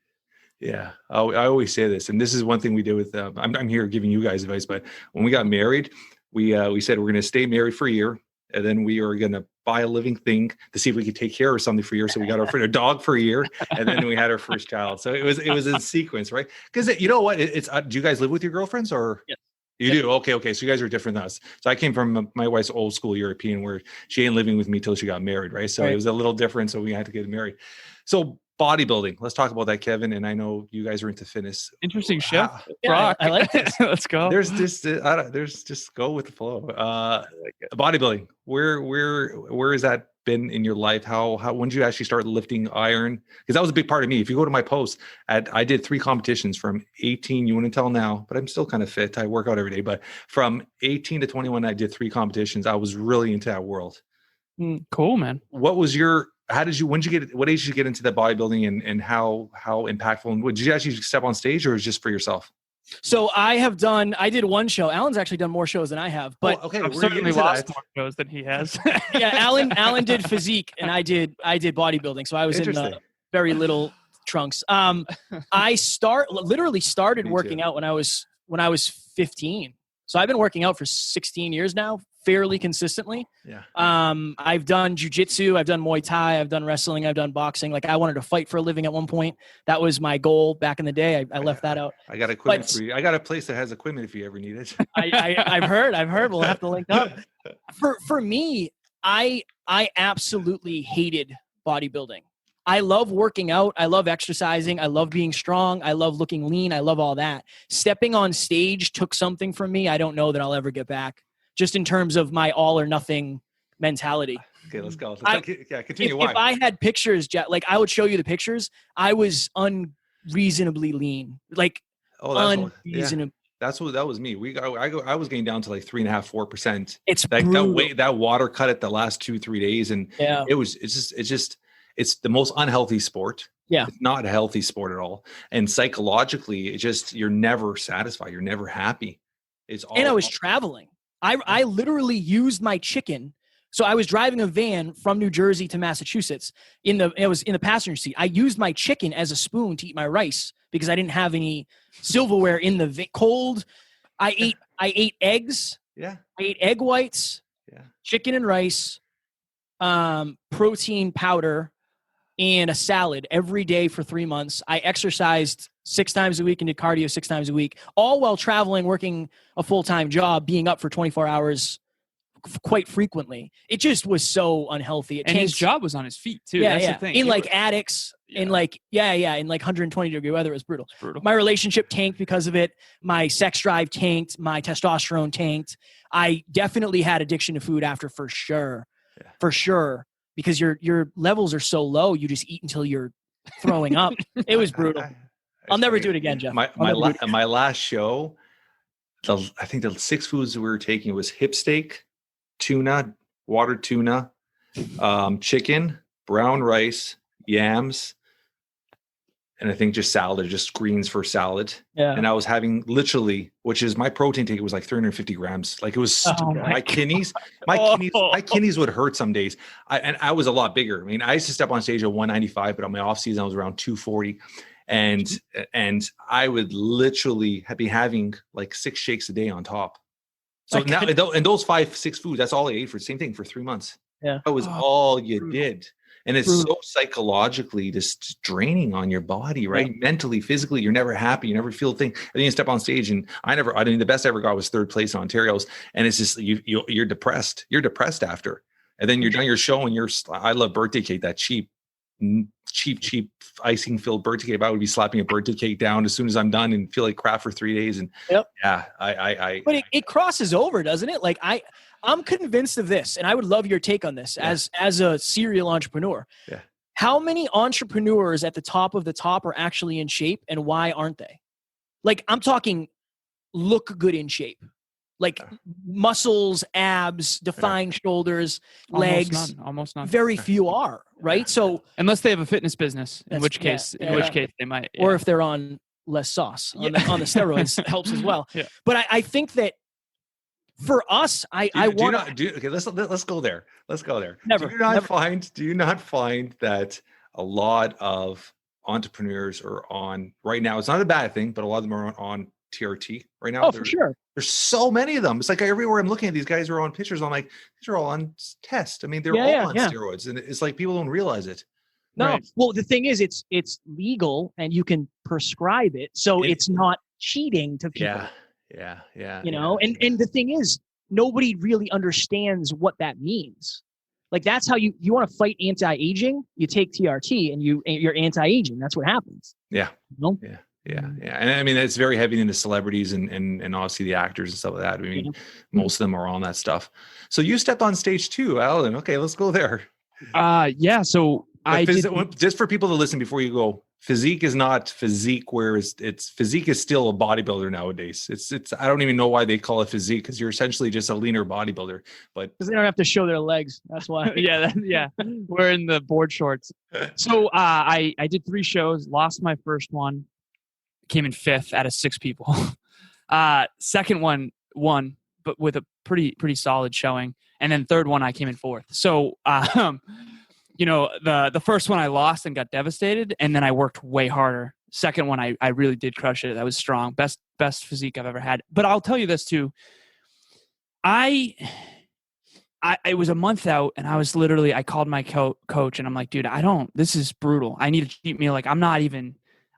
B: Yeah. I always say this, and this is one thing we did with, I'm here giving you guys advice, but when we got married, we said we're going to stay married for a year. And then we are going to buy a living thing to see if we could take care of something for a year. So we got our dog for a year, and then we had our first child. So it was in sequence, right? Because you know what? It's do you guys live with your girlfriends or?
C: Yes.
B: You do? Okay. So you guys are different than us. So I came from my wife's old school European where she ain't living with me till she got married, right? So It was a little different. So we had to get married. So bodybuilding. Let's talk about that, Kevin. And I know you guys are into fitness.
D: Interesting show.
C: Yeah, I like this.
D: Let's go.
B: There's just go with the flow. Bodybuilding. Where has that been in your life? How when did you actually start lifting iron? Because that was a big part of me. If you go to my post, I did 3 competitions from 18. You wouldn't tell now, but I'm still kind of fit. I work out every day. But from 18 to 21, I did 3 competitions. I was really into that world.
D: Cool, man.
B: What was what age did you get into that bodybuilding and how impactful? And did you actually step on stage or was it just for yourself?
C: So I did one show. Alan's actually done more shows than I have, but
D: I've certainly lost more shows than he has.
C: yeah, Alan did physique and I did bodybuilding. So I was in very little trunks. I literally started working out when I was 15. So I've been working out for 16 years now, fairly consistently.
B: Yeah.
C: I've done jujitsu, I've done Muay Thai, I've done wrestling, I've done boxing. Like I wanted to fight for a living at one point. That was my goal back in the day. I left that out.
B: I got equipment for you. I got a place that has equipment if you ever need it.
C: I've heard. We'll have to link up. For me, I absolutely hated bodybuilding. I love working out. I love exercising. I love being strong. I love looking lean. I love all that. Stepping on stage took something from me I don't know that I'll ever get back, just in terms of my all or nothing mentality.
B: Okay, let's go. Continue.
C: If I had pictures, like I would show you the pictures, I was unreasonably lean. Like unreasonably.
B: That was me. I was getting down to like 3.5%, 4%.
C: It's
B: like
C: brutal.
B: that water cut it the last 2-3 days. And it's the most unhealthy sport.
C: Yeah.
B: It's not a healthy sport at all. And psychologically, you're never satisfied. You're never happy.
C: And I was traveling. I literally used my chicken. So I was driving a van from New Jersey to Massachusetts. It was in the passenger seat. I used my chicken as a spoon to eat my rice because I didn't have any silverware in the cold. I ate eggs.
B: Yeah.
C: I ate egg whites.
B: Yeah.
C: Chicken and rice, protein powder, and a salad every day for 3 months. I exercised 6 times a week and did cardio 6 times a week, all while traveling, working a full-time job, being up for 24 hours quite frequently. It just was so unhealthy.
D: His job was on his feet too.
C: Yeah,
D: That's
C: yeah.
D: the thing.
C: In attics, in 120-degree weather, it was brutal.
D: It's brutal.
C: My relationship tanked because of it. My sex drive tanked. My testosterone tanked. I definitely had addiction to food after, for sure.
B: Yeah.
C: For sure. Because your levels are so low, you just eat until you're throwing up. It was brutal. I'll never do it again, Jeff.
B: My last show, I think the 6 foods we were taking was hip steak, tuna, watered tuna, chicken, brown rice, yams, and I think just salad, just greens for salad.
C: Yeah.
B: And I was having literally, which is my protein take was like 350 grams. Like it was my kidneys would hurt some days. I was a lot bigger. I mean, I used to step on stage at 195, but on my off season I was around 240. And I would literally be having like 6 shakes a day on top. So now, and those 5-6 foods, that's all I ate for the same thing for 3 months.
C: Yeah.
B: That was all you did. And it's so psychologically just draining on your body, right? Yeah. Mentally, physically, you're never happy. You never feel a thing. And then you step on stage and the best I ever got was 3rd place in Ontario's. And it's just, you're depressed. You're depressed after. And then you're done your show and I love birthday cake, that cheap icing filled birthday cake. I would be slapping a birthday cake down as soon as I'm done and feel like crap for 3 days. And
C: but
B: it
C: crosses over, doesn't it? Like I'm convinced of this, and I would love your take on this as a serial entrepreneur.
B: Yeah.
C: How many entrepreneurs at the top of the top are actually in shape, and why aren't they? Like I'm talking look good in shape. Like muscles, abs, defined shoulders, legs.
D: Almost none.
C: Very few are, right? So
D: unless they have a fitness business, in which case they might. Yeah.
C: Or if they're on less sauce on the steroids, helps as well. Yeah. But I think that for us, let's go there. Never.
B: Do you not find that a lot of entrepreneurs are on right now? It's not a bad thing, but a lot of them are on TRT right now.
C: Oh, for sure.
B: There's so many of them. It's like everywhere I'm looking at these guys who are on pictures. I'm like, these are all on test. I mean, they're all on steroids, and it's like people don't realize it.
C: No.
B: Right?
C: Well, the thing is, it's legal and you can prescribe it, so it's not cheating to people.
B: Yeah.
C: You know, and the thing is, nobody really understands what that means. Like that's how you want to fight anti-aging. You take TRT and you're anti-aging. That's what happens.
B: Yeah.
C: You know?
B: Yeah. And I mean, it's very heavy into celebrities and obviously the actors and stuff like that. I mean, most of them are on that stuff. So you stepped on stage too, Alan. Okay, let's go there.
D: So
B: just for people to listen before you go, physique is not physique, whereas physique is still a bodybuilder nowadays. It's I don't even know why they call it physique, because you're essentially just a leaner bodybuilder. But
C: because they don't have to show their legs. That's why.
D: yeah. We're in the board shorts. So I did 3 shows, lost my first one. Came in 5th out of 6 people. Second one won, but with a pretty solid showing. And then third one, I came in 4th. So, the first one I lost and got devastated, and then I worked way harder. Second one, I really did crush it. That was strong. Best physique I've ever had. But I'll tell you this too. It was a month out, and I called my coach, and I'm like, dude, this is brutal. I need a cheat meal. Like,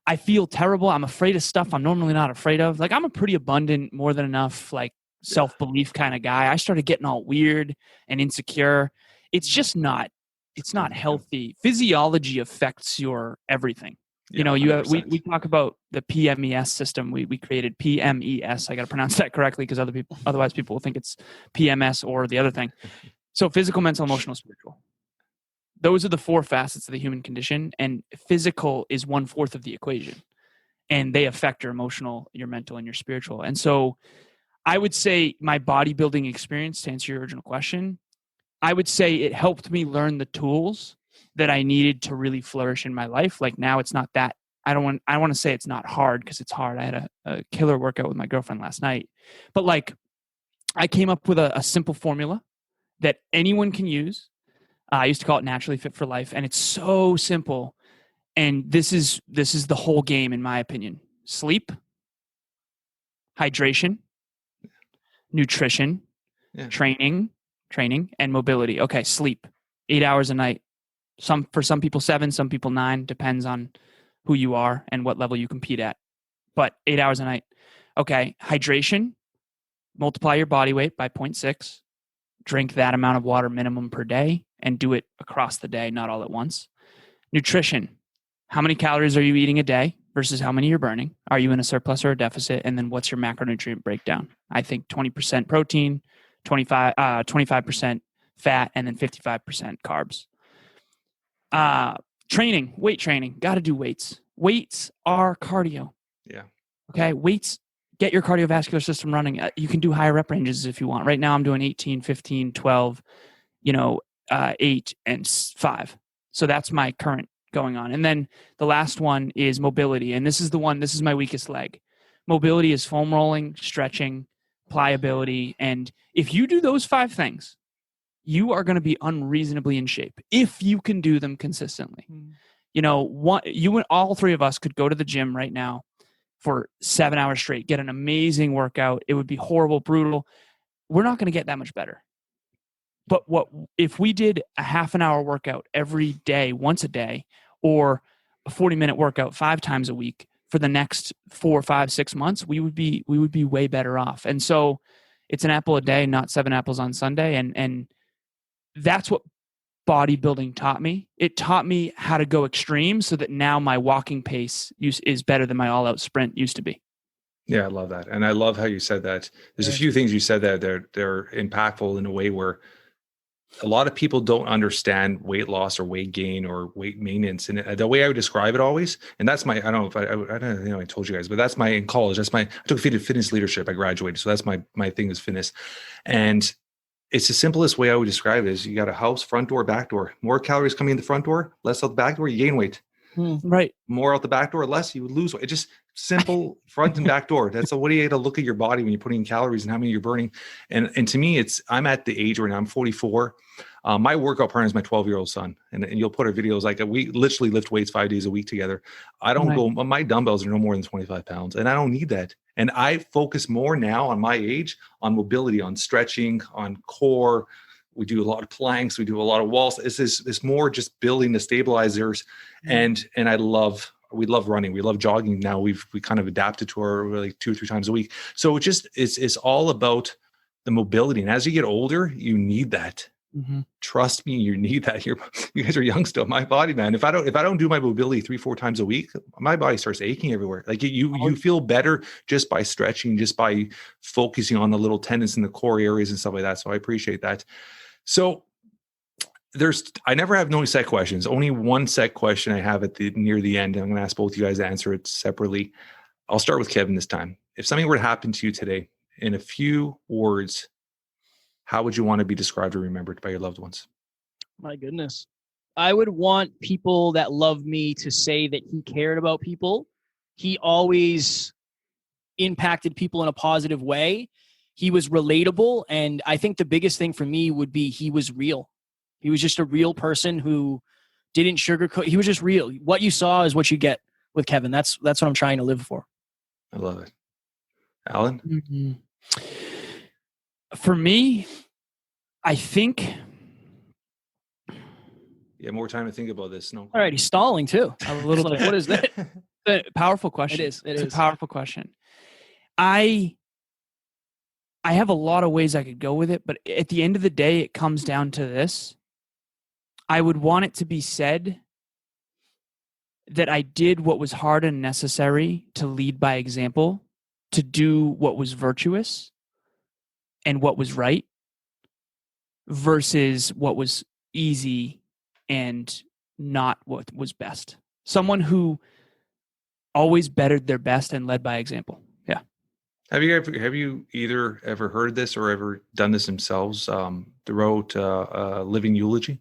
D: I feel terrible. I'm afraid of stuff I'm normally not afraid of. Like, I'm a pretty abundant, more than enough, like, self-belief kind of guy. I started getting all weird and insecure. It's just not healthy. Physiology affects your everything.
B: Yeah,
D: we talk about the PMES system. We created PMES. I got to pronounce that correctly because otherwise people will think it's PMS or the other thing. So physical, mental, emotional, spiritual. Those are the 4 facets of the human condition, and physical is 1/4 of the equation, and they affect your emotional, your mental, and your spiritual. And so I would say my bodybuilding experience, to answer your original question, I would say it helped me learn the tools that I needed to really flourish in my life. Like, now it's not that, I want to say it's not hard, because it's hard. I had a killer workout with my girlfriend last night, but like, I came up with a simple formula that anyone can use. I used to call it Naturally Fit for Life, and it's so simple. And this is the whole game, in my opinion. Sleep, hydration, nutrition, training, and mobility. Okay, sleep, 8 hours a night. For some people 7, some people 9, depends on who you are and what level you compete at. But 8 hours a night. Okay, hydration, multiply your body weight by 0.6. Drink that amount of water minimum per day, and do it across the day, not all at once. Nutrition, how many calories are you eating a day versus how many you're burning? Are you in a surplus or a deficit? And then what's your macronutrient breakdown? I think 20% protein, 25% fat, and then 55% carbs. Training, weight training, got to do weights. Weights are cardio.
B: Yeah.
D: Okay. Weights, get your cardiovascular system running. You can do higher rep ranges if you want. Right now I'm doing 18, 15, 12, 8 and 5. So that's my current going on. And then the last one is mobility. And this is my weakest leg. Mobility is foam rolling, stretching, pliability. And if you do those 5 things, you are going to be unreasonably in shape if you can do them consistently. All 3 of us could go to the gym right now for 7 hours straight, get an amazing workout. It would be horrible, brutal. We're not going to get that much better. But if we did a half an hour workout every day, once a day, or a 40-minute workout 5 times a week for the next 4, 5, 6 months, we would be way better off. And so it's an apple a day, not 7 apples on Sunday. And that's what bodybuilding taught me. It taught me how to go extreme so that now my walking pace is better than my all-out sprint used to be.
B: Yeah, I love that. And I love how you said that. There's a few things you said that they're impactful in a way where a lot of people don't understand weight loss or weight gain or weight maintenance. And the way I would describe it always, and that's my, I don't know if I told you guys, but that's my, in college, I took fitness leadership. I graduated. So that's my thing is fitness. And it's the simplest way I would describe it is you got a house, front door, back door. More calories coming in the front door, less out the back door, you gain weight.
D: Right.
B: More out the back door, less you would lose weight. It's just simple front and back door. That's what do you get to look at your body when you're putting in calories and how many you're burning. And to me, I'm at the age where now I'm 44. My workout partner is my 12-year-old son. And you'll put our videos, like we literally lift weights 5 days a week together. I don't go, my dumbbells are no more than 25 pounds and I don't need that. And I focus more now on my age on mobility, on stretching, on core. We do a lot of planks. We do a lot of walls. It's more just building the stabilizers. And we love running. We love jogging. Now we kind of adapted to our like 2 or 3 times a week. So it's all about the mobility. And as you get older, you need that. Mm-hmm. Trust me, you need that. You guys are young still. My body, man. If I don't do my mobility 3-4 times a week, my body starts aching everywhere. Like you feel better just by stretching, just by focusing on the little tendons in the core areas and stuff like that. So I appreciate that. So I never have no set questions. Only one set question I have near the end. I'm going to ask both you guys to answer it separately. I'll start with Kevin this time. If something were to happen to you today, in a few words, how would you want to be described or remembered by your loved ones?
C: My goodness. I would want people that love me to say that he cared about people He always impacted people in a positive way. He was relatable. And I think the biggest thing for me would be he was real. He was just a real person who didn't sugarcoat. He was just real. What you saw is what you get with Kevin. That's what I'm trying to live for.
B: I love it. Alan?
D: Mm-hmm. For me, I think...
B: Yeah, more time to think about this. No.
C: All right, he's stalling too.
D: A little bit.
C: What is that?
D: A powerful question.
C: It is.
D: It's a powerful question. I have a lot of ways I could go with it, but at the end of the day, it comes down to this. I would want it to be said that I did what was hard and necessary to lead by example, to do what was virtuous and what was right, versus what was easy and not what was best. Someone who always bettered their best and led by example. Yeah.
B: Have you either ever heard this or ever done this themselves? They wrote Living Eulogy.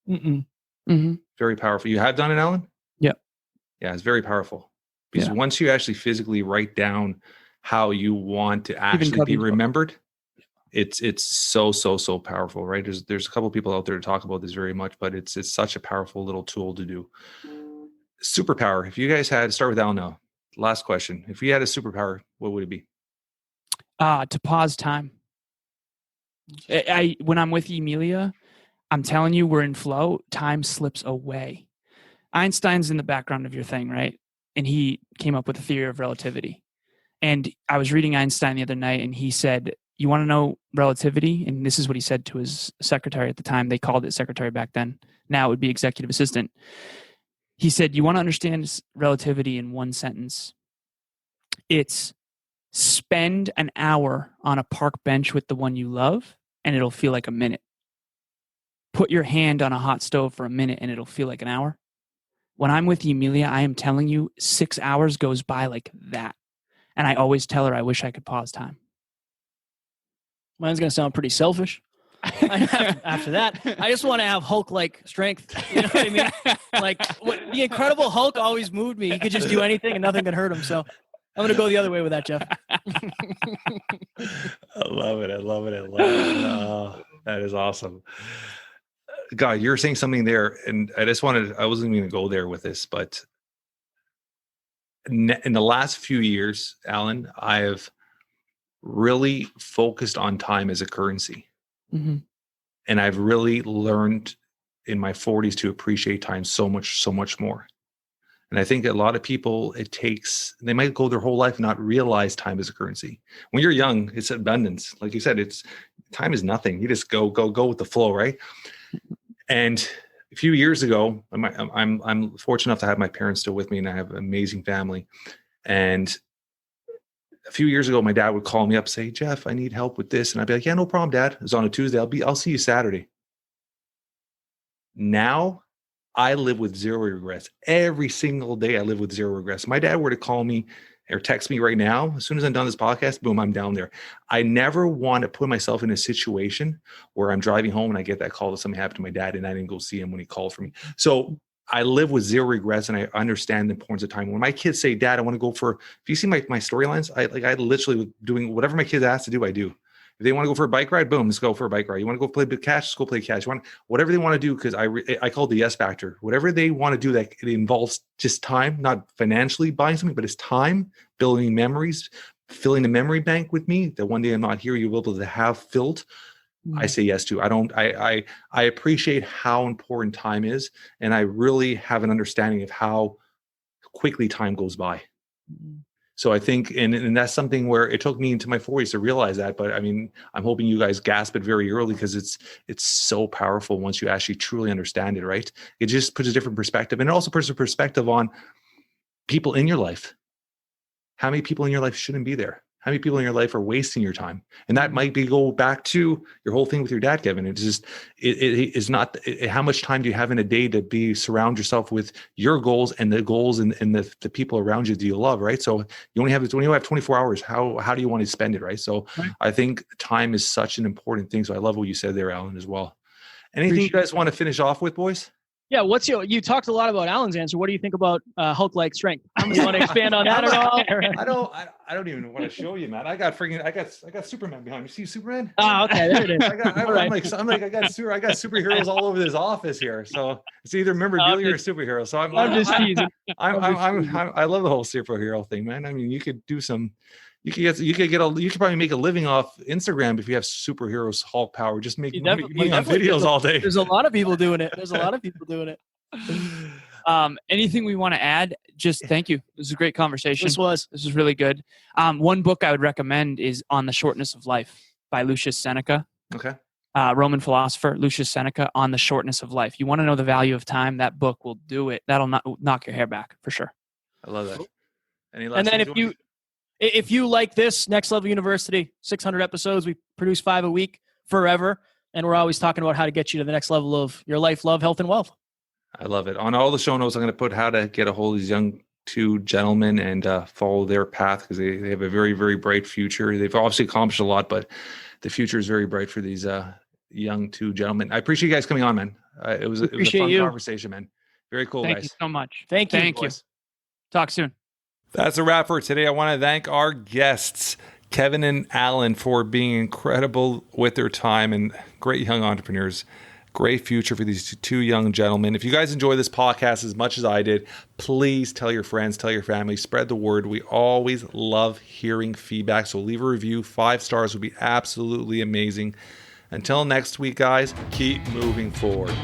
D: Mm-hmm.
B: Very powerful. You have done it, Alan?
D: Yep.
B: Yeah, it's very powerful. Because once you actually physically write down how you want to actually be remembered, it's so powerful, right? There's a couple of people out there to talk about this very much, but it's such a powerful little tool to do. Superpower. If you guys had, start with Alan now. Last question. If you had a superpower, what would it be?
D: To pause time. When I'm with Emilia, I'm telling you, we're in flow. Time slips away. Einstein's in the background of your thing, right? And he came up with the theory of relativity. And I was reading Einstein the other night, and he said, you want to know relativity? And this is what he said to his secretary at the time. They called it secretary back then. Now it would be executive assistant. He said, you want to understand relativity in one sentence. It's spend an hour on a park bench with the one you love, and it'll feel like a minute. Put your hand on a hot stove for a minute, and it'll feel like an hour. When I'm with Emilia, I am telling you, 6 hours goes by like that. And I always tell her I wish I could pause time.
C: Mine's going to sound pretty selfish. After that, I just want to have Hulk-like strength. You know what I mean? Like, the Incredible Hulk always moved me. He could just do anything and nothing could hurt him. So I'm going to go the other way with that, Jeff.
B: I love it. Oh, that is awesome. God, you're saying something there, and I wasn't even going to go there with this, but in the last few years, Alan, I have really focused on time as a currency.
D: Mm-hmm.
B: And I've really learned in my 40s to appreciate time so much more. And I think a lot of people, they might go their whole life and not realize time as a currency. When you're young, it's abundance. Like you said, time is nothing. You just go with the flow, right? And a few years ago, I'm fortunate enough to have my parents still with me, and I have an amazing family. And a few years ago, my dad would call me up, say, Jeff, I need help with this. And I'd be like, yeah, no problem, Dad. It was on a Tuesday. I'll see you Saturday. Now I live with zero regrets. Every single day I live with zero regrets. My dad were to call me or text me right now, as soon as I'm done this podcast, boom, I'm down there. I never want to put myself in a situation where I'm driving home and I get that call that something happened to my dad and I didn't go see him when he called for me. So I live with zero regrets, and I understand the importance of time. When my kids say, Dad, I want to go for, if you see my storylines, I literally doing whatever my kids ask to do, I do. If they want to go for a bike ride, boom, let's go for a bike ride. You want to go play catch, let's go play catch. Whatever they want to do, because I call it the yes factor. Whatever they want to do that it involves just time, not financially buying something, but it's time, building memories, filling the memory bank with me, that one day I'm not here, you'll be able to have filled. I say yes to. I appreciate how important time is, and I really have an understanding of how quickly time goes by. So I think, and that's something where it took me into my 40s to realize that. But I mean, I'm hoping you guys gasp it very early, because it's so powerful once you actually truly understand it, right? It just puts a different perspective, and it also puts a perspective on people in your life. How many people in your life shouldn't be there? How many people in your life are wasting your time? And that might go back to your whole thing with your dad, Kevin. It's just, it is not, how much time do you have in a day to surround yourself with your goals and the goals and the people around you that you love, right? So you only have 24 hours. How do you want to spend it, right? So right. I think time is such an important thing. So I love what you said there, Alan, as well. Anything you guys want to finish off with, boys?
C: Yeah, you talked a lot about Alan's answer. What do you think about Hulk-like strength? Do you want to expand on that at all?
B: I don't even want to show you, man. I got Superman behind me. See Superman?
C: Oh, okay, there it is.
B: I got superheroes all over this office here. So it's either memorabilia or superheroes. So I'm just teasing. I love the whole superhero thing, man. I mean, you could probably make a living off Instagram if you have superheroes Hulk power. Just make videos all day.
C: There's a lot of people doing it.
D: Anything we want to add? Just thank you. This was a great conversation.
C: This was
D: really good. One book I would recommend is On the Shortness of Life by Lucius Seneca.
B: Okay.
D: Roman philosopher Lucius Seneca, On the Shortness of Life. You want to know the value of time? That book will do it. That'll knock your hair back for sure.
B: I love that.
C: And then if you like this, Next Level University, 600 episodes, we produce 5 a week forever. And we're always talking about how to get you to the next level of your life, love, health, and wealth.
B: I love it. On all the show notes, I'm going to put how to get a hold of these young 2 gentlemen and follow their path, because they have a very, very bright future. They've obviously accomplished a lot, but the future is very bright for these young 2 gentlemen. I appreciate you guys coming on, man. It was a fun conversation, man. Very cool, guys.
D: Thank you so much.
C: Thank you.
D: Talk soon.
B: That's a wrap for today. I want to thank our guests, Kevin and Alan, for being incredible with their time and great young entrepreneurs. Great future for these 2 young gentlemen. If you guys enjoy this podcast as much as I did, please tell your friends, tell your family, spread the word. We always love hearing feedback. So leave a review. 5 stars would be absolutely amazing. Until next week, guys, keep moving forward.